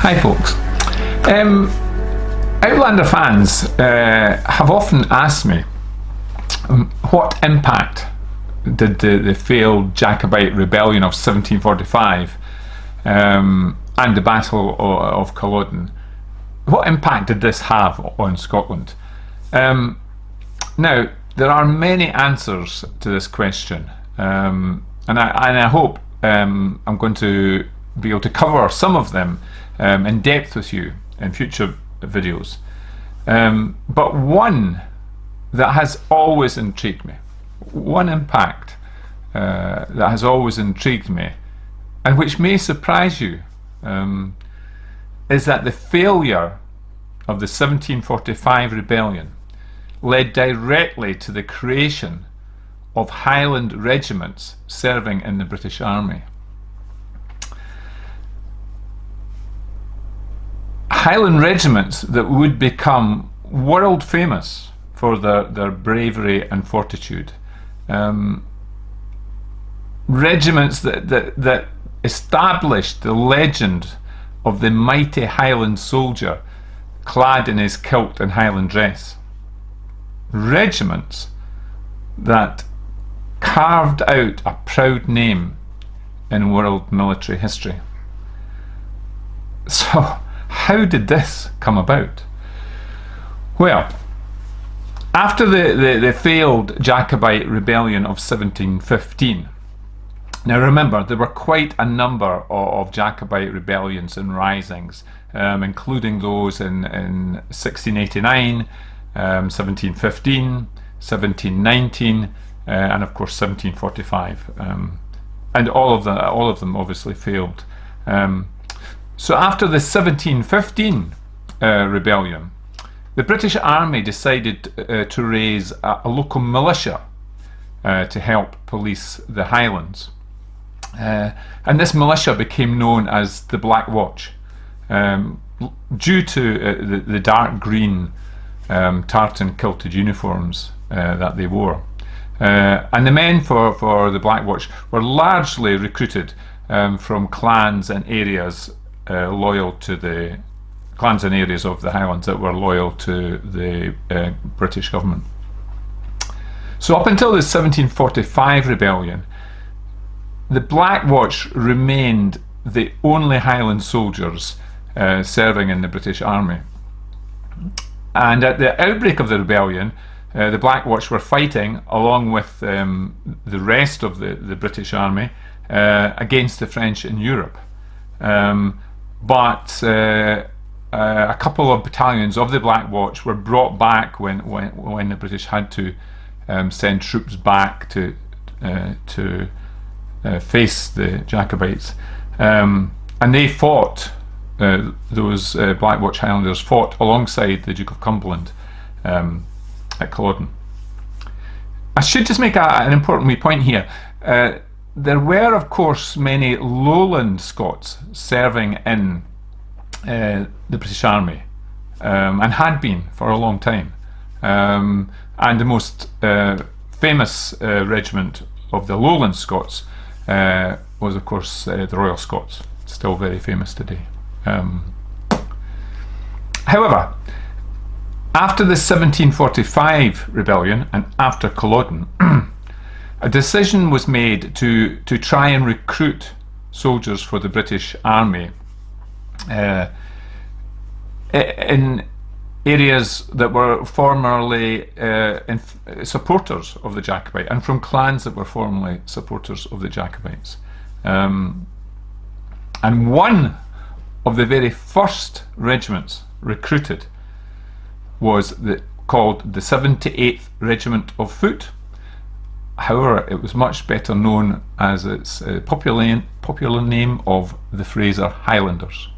Hi folks. Outlander fans have often asked me what impact did the failed Jacobite Rebellion of 1745 and the Battle of Culloden, what impact did this have on Scotland? Now, there are many answers to this question, and I hope I'm going to be able to cover some of them in depth with you in future videos. But one that has always intrigued me, one impact that has always intrigued me, and which may surprise you, is that the failure of the 1745 rebellion led directly to the creation of Highland regiments serving in the British Army. Highland regiments that would become world famous for their bravery and fortitude. Regiments that established the legend of the mighty Highland soldier clad in his kilt and Highland dress. Regiments that carved out a proud name in world military history. So, how did this come about? Well, after the failed Jacobite Rebellion of 1715, now remember, there were quite a number of Jacobite rebellions and risings, including those in 1689, 1715, 1719, and of course 1745, and all of them obviously failed. So after the 1715 rebellion, the British Army decided to raise a local militia to help police the Highlands. And this militia became known as the Black Watch, due to the dark green tartan kilted uniforms that they wore. And the men for the Black Watch were largely recruited from clans and areas loyal to the clans and areas of the Highlands that were loyal to the British government. So up until the 1745 rebellion, the Black Watch remained the only Highland soldiers serving in the British Army. And at the outbreak of the rebellion, the Black Watch were fighting along with the rest of the British Army against the French in Europe. But a couple of battalions of the Black Watch were brought back when the British had to send troops back to face the Jacobites, and they fought. Those Black Watch Highlanders fought alongside the Duke of Cumberland at Culloden. I should just make an important wee point here. There were, of course, many lowland Scots serving in the British Army, and had been for a long time. And the most famous regiment of the lowland Scots was, of course, the Royal Scots, still very famous today. However, after the 1745 rebellion and after Culloden, a decision was made to try and recruit soldiers for the British Army in areas that were formerly supporters of the Jacobite, and from clans that were formerly supporters of the Jacobites. And one of the very first regiments recruited was called the 78th Regiment of Foot. However, it was much better known as its popular name of the Fraser Highlanders.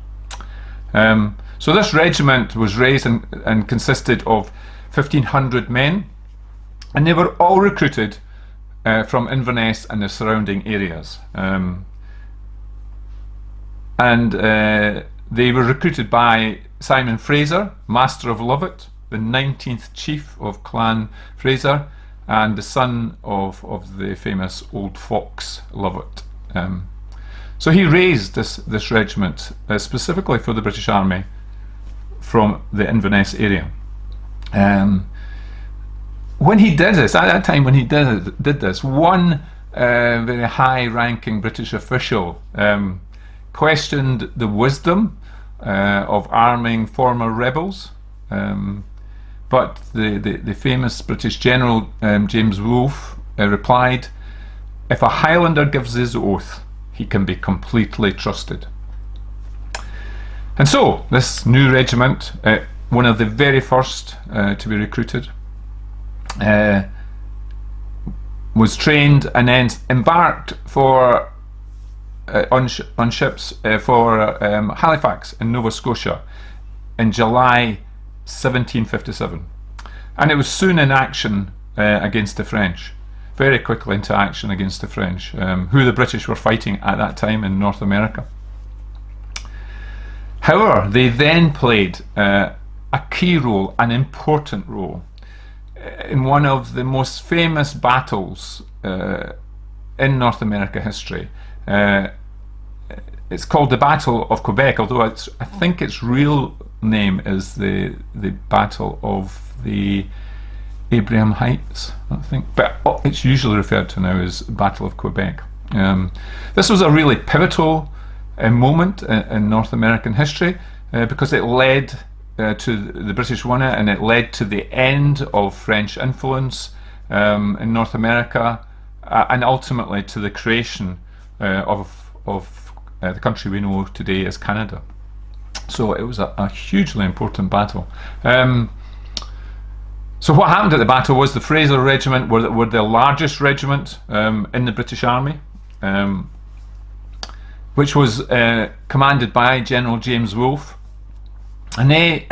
So this regiment was raised and consisted of 1,500 men, and they were all recruited from Inverness and the surrounding areas. And they were recruited by Simon Fraser, Master of Lovat, the 19th chief of Clan Fraser, and the son of the famous Old Fox Lovat. So he raised this regiment specifically for the British Army from the Inverness area. When he did this, at that time when he did this, one very high-ranking British official questioned the wisdom of arming former rebels, but the famous British general James Wolfe replied, "If a Highlander gives his oath, he can be completely trusted." And so this new regiment, one of the very first to be recruited, was trained and then embarked for on ships for Halifax in Nova Scotia in July 1757, and it was soon in action against the French, very quickly into action against the French, who the British were fighting at that time in North America. However, they then played a key role, an important role, in one of the most famous battles in North America history. It's called the Battle of Quebec, although I think its real name is the Battle of the Abraham Heights, I think, but it's usually referred to now as Battle of Quebec. This was a really pivotal moment in North American history because it led to the British won it, and it led to the end of French influence in North America, and ultimately to the creation of the country we know today as Canada. So it was a hugely important battle. So what happened at the battle was the Fraser Regiment were the largest regiment in the British Army, which was commanded by General James Wolfe, and they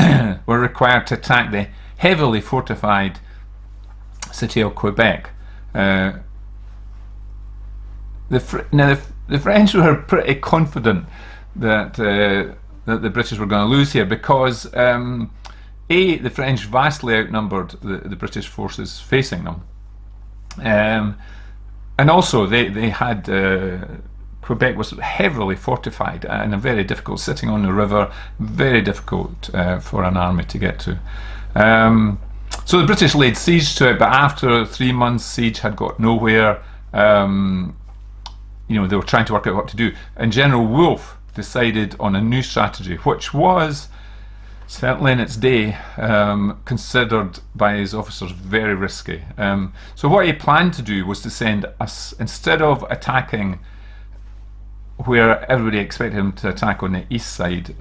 were required to attack the heavily fortified city of Quebec. The French were pretty confident that the British were going to lose here because the French vastly outnumbered the British forces facing them, and also they had Quebec was heavily fortified and very difficult, sitting on the river, very difficult for an army to get to. So the British laid siege to it, but after 3 months siege had got nowhere. They were trying to work out what to do, and General Wolfe decided on a new strategy, which was certainly in its day considered by his officers very risky. So what he planned to do was to send us, instead of attacking where everybody expected him to attack on the east side,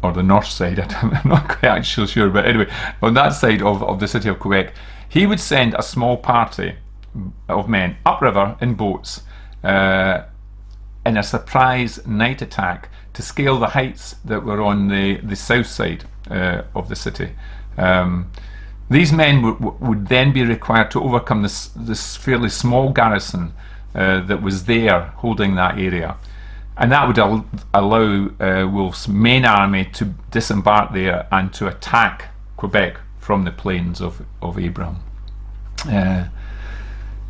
or the north side, I'm not quite actually sure, but anyway, on that side of the city of Quebec, he would send a small party of men upriver in boats in a surprise night attack to scale the heights that were on the south side of the city. These men would then be required to overcome this fairly small garrison that was there holding that area, and that would allow Wolfe's main army to disembark there and to attack Quebec from the plains of Abraham.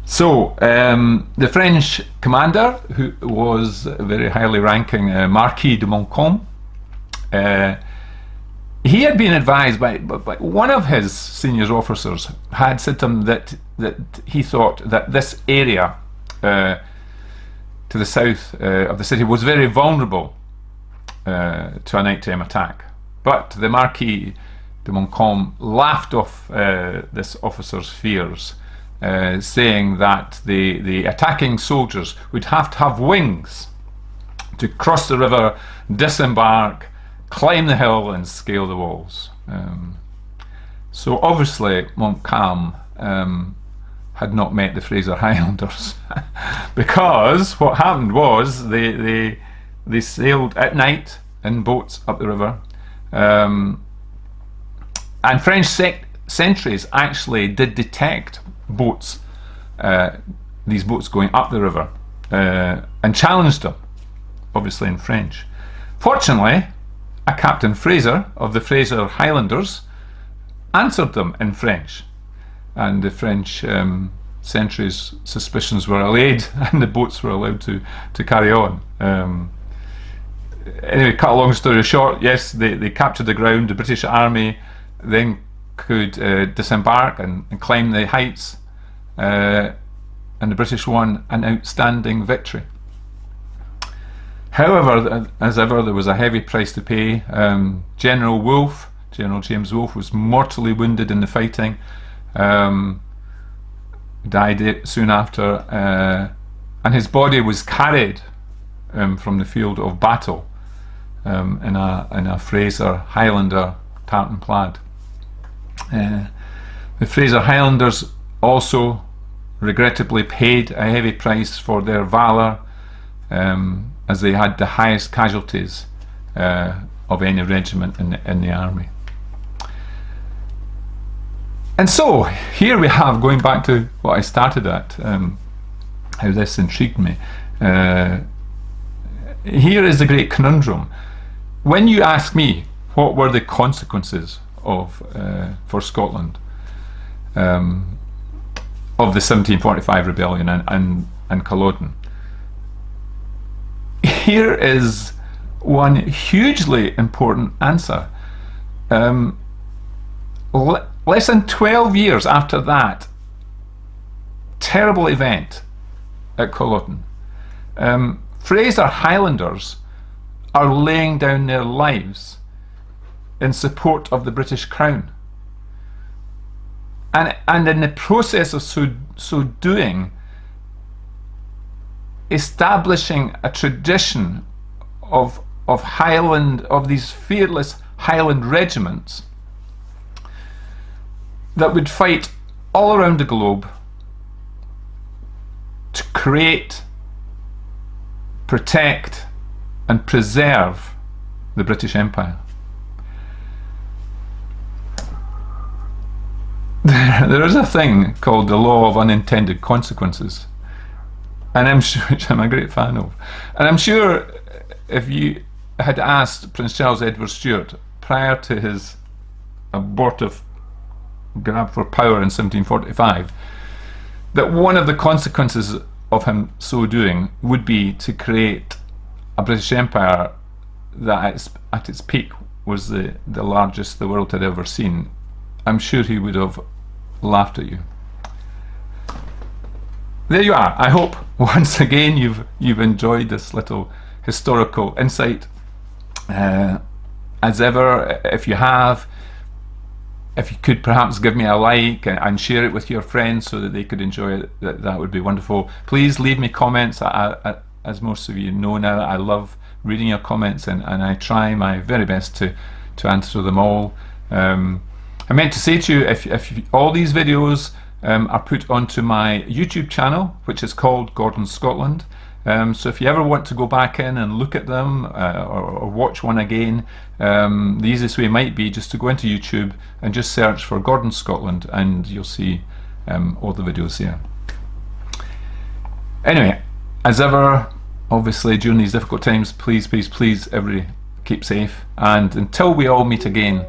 So the French commander, who was very highly ranking Marquis de Montcalm, he had been advised by one of his senior officers, had said to him that he thought that this area to the south of the city was very vulnerable to a nighttime attack. But the Marquis de Montcalm laughed off this officer's fears, saying that the attacking soldiers would have to have wings to cross the river, disembark, climb the hill and scale the walls. So obviously Montcalm had not met the Fraser Highlanders because what happened was they sailed at night in boats up the river, and French sentries actually did detect boats, these boats going up the river, and challenged them, obviously in French. Fortunately, a Captain Fraser of the Fraser Highlanders answered them in French, and the French sentries' suspicions were allayed and the boats were allowed to carry on. Anyway, cut a long story short, yes, they captured the ground. The British Army then could disembark and climb the heights, and the British won an outstanding victory. However, as ever, there was a heavy price to pay. General James Wolfe, was mortally wounded in the fighting, died soon after, and his body was carried from the field of battle in a Fraser Highlander tartan plaid. The Fraser Highlanders also regrettably paid a heavy price for their valour, as they had the highest casualties of any regiment in the army. And so here we have, going back to what I started at, how this intrigued me. Here is the great conundrum. When you ask me what were the consequences of for Scotland of the 1745 rebellion and Culloden, here is one hugely important answer. Less than 12 years after that terrible event at Culloden, Fraser Highlanders are laying down their lives in support of the British Crown, and in the process of so doing, establishing a tradition of these fearless Highland regiments that would fight all around the globe to create, protect and preserve the British Empire. There is a thing called the law of unintended consequences, and which I'm a great fan of. And I'm sure if you had asked Prince Charles Edward Stuart prior to his abortive grab for power in 1745, that one of the consequences of him so doing would be to create a British Empire that at its peak was the largest the world had ever seen, I'm sure he would have laughed at you. There you are. I hope once again you've enjoyed this little historical insight. As ever, if you have, if you could perhaps give me a like and share it with your friends so that they could enjoy it, that would be wonderful. Please leave me comments. As most of you know now, I love reading your comments, and I try my very best to answer them all. I meant to say to you, if all these videos are put onto my YouTube channel, which is called Gordon Scotland. So if you ever want to go back in and look at them or watch one again, the easiest way might be just to go into YouTube and just search for Gordon Scotland, and you'll see all the videos there. Anyway, as ever, obviously during these difficult times, please everybody keep safe, and until we all meet again,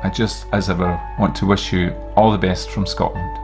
I just, as ever, want to wish you all the best from Scotland.